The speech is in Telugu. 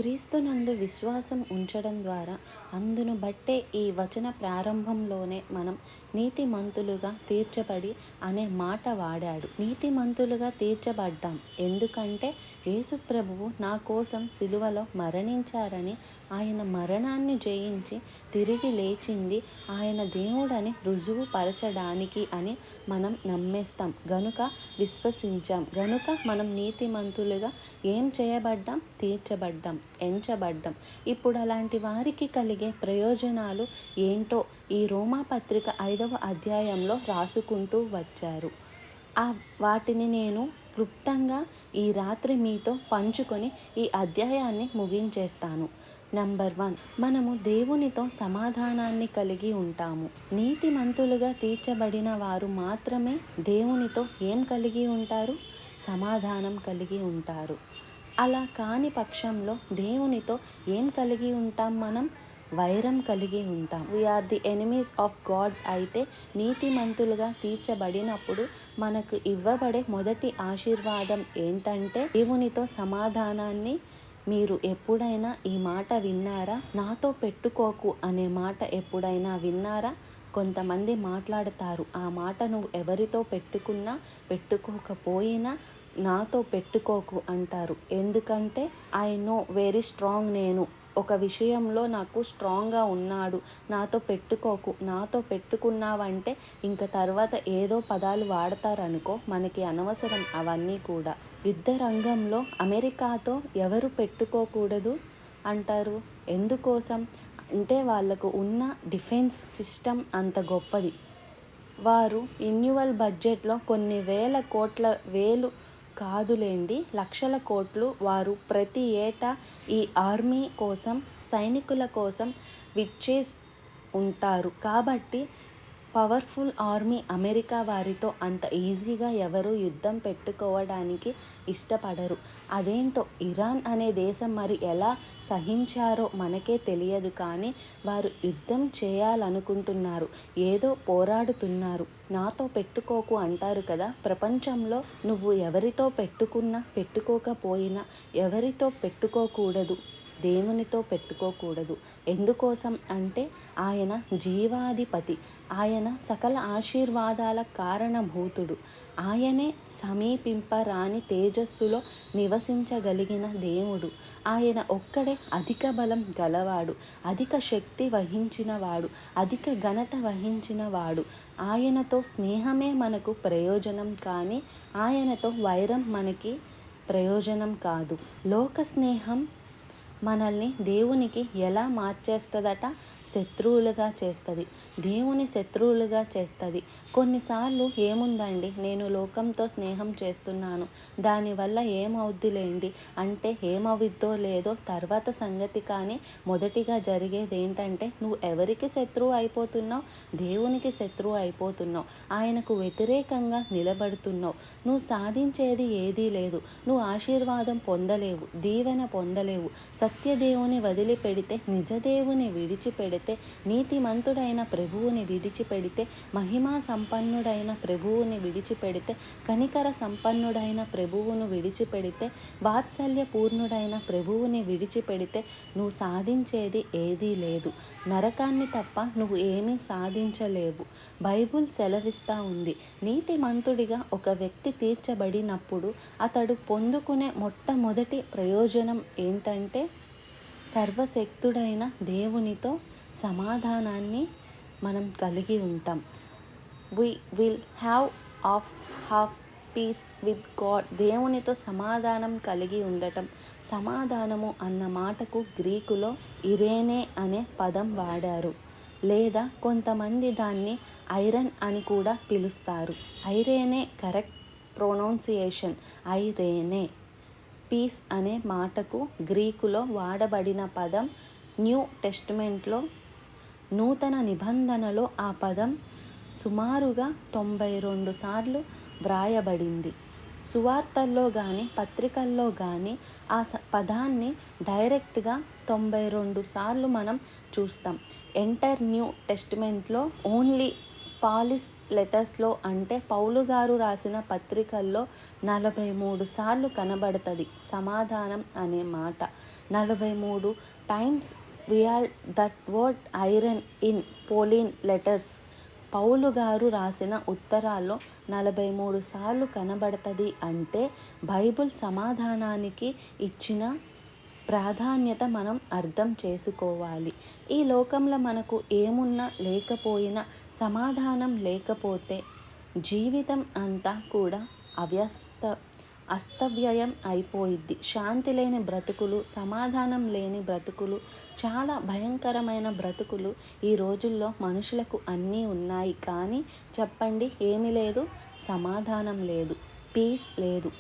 క్రీస్తునందు విశ్వాసం ఉంచడం ద్వారా అందును బట్టే ఈ వచన ప్రారంభంలోనే మనం నీతిమంతులుగా తీర్చబడి అనే మాట వాడాడు. నీతిమంతులుగా తీర్చబడ్డాం ఎందుకంటే యేసు ప్రభువు నా కోసం సిలువలో మరణించారని, ఆయన మరణాన్ని జయించి తిరిగి లేచింది ఆయన దేవుడని రుజువు పరచడానికి అని మనం నమ్మేస్తాం గనుక, విశ్వసించాం గనుక మనం నీతిమంతులుగా ఏం చేయబడ్డాం? తీర్చబడ్డాం, ఎంచబడ్డాం. ఇప్పుడు అలాంటి వారికి కలిగే ప్రయోజనాలు ఏంటో ఈ రోమాపత్రిక 5వ అధ్యాయంలో రాసుకుంటూ వచ్చారు. వాటిని నేను క్లుప్తంగా ఈ రాత్రి మీతో పంచుకొని ఈ అధ్యాయాన్ని ముగించేస్తాను. నంబర్ 1, మనము దేవునితో సమాధానాన్ని కలిగి ఉంటాము. నీతిమంతులుగా తీర్చబడిన వారు మాత్రమే దేవునితో ఏం కలిగి ఉంటారు? సమాధానం కలిగి ఉంటారు. అలా కాని పక్షంలో దేవునితో ఏం కలిగి ఉంటాం? మనం వైరం కలిగి ఉంటాం. We are the enemies of God. అయితే నీతిమంతులుగా తీర్చబడినప్పుడు మనకు ఇవ్వబడే మొదటి ఆశీర్వాదం ఏంటంటే దేవునితో సమాధానాన్ని. మీరు ఎప్పుడైనా ఈ మాట విన్నారా? నాతో పెట్టుకోకు అనే మాట ఎప్పుడైనా విన్నారా? కొంతమంది మాట్లాడతారు, ఆ మాట నువ్వు ఎవరితో పెట్టుకున్నా పెట్టుకోకపోయినా నాతో పెట్టుకోకు అంటారు. ఎందుకంటే ఐ నో వెరీ స్ట్రాంగ్, నేను ఒక విషయంలో నాకు స్ట్రాంగ్గా ఉన్నాడు, నాతో పెట్టుకోకు. నాతో పెట్టుకున్నావంటే ఇంక తర్వాత ఏదో పదాలు వాడతారనుకో, మనకి అనవసరం అవన్నీ కూడా. యుద్ధ రంగంలో అమెరికాతో ఎవరు పెట్టుకోకూడదు అంటారు? ఎందుకోసం అంటే వాళ్ళకు ఉన్న డిఫెన్స్ సిస్టమ్ అంత గొప్పది. వారు యాన్యువల్ బడ్జెట్లో కొన్ని వేలు కాదులేండి, లక్షల కోట్లు వారు ప్రతి ఏటా ఈ ఆర్మీ కోసం, సైనికుల కోసం విచ్చేసి ఉంటారు. కాబట్టి పవర్ఫుల్ ఆర్మీ అమెరికా వారితో అంత ఈజీగా ఎవరు యుద్ధం పెట్టుకోవడానికి ఇష్టపడరు. అదేంటో ఇరాన్ అనే దేశం మరి ఎలా సహించారో మనకే తెలియదు, కానీ వారు యుద్ధం చేయాలనుకుంటున్నారు, ఏదో పోరాడుతున్నారు. నాతో పెట్టుకోకు అంటారు కదా. ప్రపంచంలో నువ్వు ఎవరితో పెట్టుకున్నా పెట్టుకోకపోయినా ఎవరితో పెట్టుకోకూడదు? దేవునితో పెట్టుకోకూడదు. ఎందుకోసం అంటే ఆయన జీవాధిపతి, ఆయన సకల ఆశీర్వాదాల కారణభూతుడు, ఆయనే సమీపింపరాని తేజస్సులో నివసించగలిగిన దేవుడు. ఆయన ఒక్కడే అధిక బలం గలవాడు, అధిక శక్తి వహించినవాడు, అధిక ఘనత వహించినవాడు. ఆయనతో స్నేహమే మనకు ప్రయోజనం, కానీ ఆయనతో వైరం మనకి ప్రయోజనం కాదు. లోక స్నేహం మనల్ని దేవునికి ఎలా మార్చేస్తుందట? శత్రువులుగా చేస్తుంది, దేవుని శత్రువులుగా చేస్తుంది. కొన్నిసార్లు ఏముందండి, నేను లోకంతో స్నేహం చేస్తున్నాను, దానివల్ల ఏమవుద్దిలేండి అంటే ఏమవుద్దో లేదో తర్వాత సంగతి. కానీ మొదటిగా జరిగేది ఏంటంటే నువ్వు ఎవరికి శత్రువు అయిపోతున్నావు? దేవునికి శత్రువు అయిపోతున్నావు. ఆయనకు వ్యతిరేకంగా నిలబడుతున్నావు. నువ్వు సాధించేది ఏదీ లేదు, నువ్వు ఆశీర్వాదం పొందలేవు, దీవెన పొందలేవు. సత్యదేవుని వదిలిపెడితే, నిజదేవుని విడిచిపెడితే, నీతిమంతుడైన ప్రభువుని విడిచిపెడితే, మహిమా సంపన్నుడైన ప్రభువుని విడిచిపెడితే, కనికర సంపన్నుడైన ప్రభువును విడిచిపెడితే, వాత్సల్య పూర్ణుడైన ప్రభువుని విడిచిపెడితే నువ్వు సాధించేది ఏదీ లేదు. నరకాన్ని తప్ప నువ్వు ఏమీ సాధించలేవు. బైబుల్ సెలవిస్తూ ఉంది, నీతిమంతుడిగా ఒక వ్యక్తి తీర్చబడినప్పుడు అతడు పొందుకునే మొట్టమొదటి ప్రయోజనం ఏంటంటే సర్వశక్తుడైన దేవునితో సమాధానాన్ని మనం కలిగి ఉంటాం. We will have peace with God. దేవునితో సమాధానం కలిగి ఉండటం. సమాధానము అన్న మాటకు గ్రీకులో ఇరేనే అనే పదం వాడారు, లేదా కొంతమంది దాన్ని ఐరన్ అని కూడా పిలుస్తారు. ఐరేనే కరెక్ట్ ప్రొనౌన్సియేషన్, ఐరేనే. పీస్ అనే మాటకు గ్రీకులో వాడబడిన పదం న్యూ టెస్టిమెంట్లో, నూతన నిబంధనలో ఆ పదం సుమారుగా 92 సార్లు వ్రాయబడింది. సువార్తల్లో కానీ పత్రికల్లో కానీ ఆ పదాన్ని డైరెక్ట్గా 92 సార్లు మనం చూస్తాం. ఎంటైర్ న్యూ టెస్టిమెంట్లో ఓన్లీ పాలిస్ లెటర్స్లో అంటే పౌలు గారు రాసిన పత్రికల్లో 43 సార్లు కనబడుతుంది సమాధానం అనే మాట. 43 టైమ్స్ వీఆర్ దట్ వర్డ్ ఐరన్ ఇన్ పోలిన్ లెటర్స్. పౌలు గారు రాసిన ఉత్తరాల్లో 43 సార్లు కనబడుతుంది అంటే బైబిల్ సమాధానానికి ఇచ్చిన ప్రాధాన్యత మనం అర్థం చేసుకోవాలి. ఈ లోకంలో మనకు ఏమున్నా లేకపోయినా సమాధానం లేకపోతే జీవితం అంతా కూడా అస్తవ్యయం అయిపోయిద్ది. శాంతి లేని బ్రతుకులు, సమాధానం లేని బ్రతుకులు, చాలా భయంకరమైన బ్రతుకులు ఈ రోజుల్లో మనుషులకు అన్నీ ఉన్నాయి. కానీ చెప్పండి, ఏమీ లేదు, సమాధానం లేదు, పీస్ లేదు.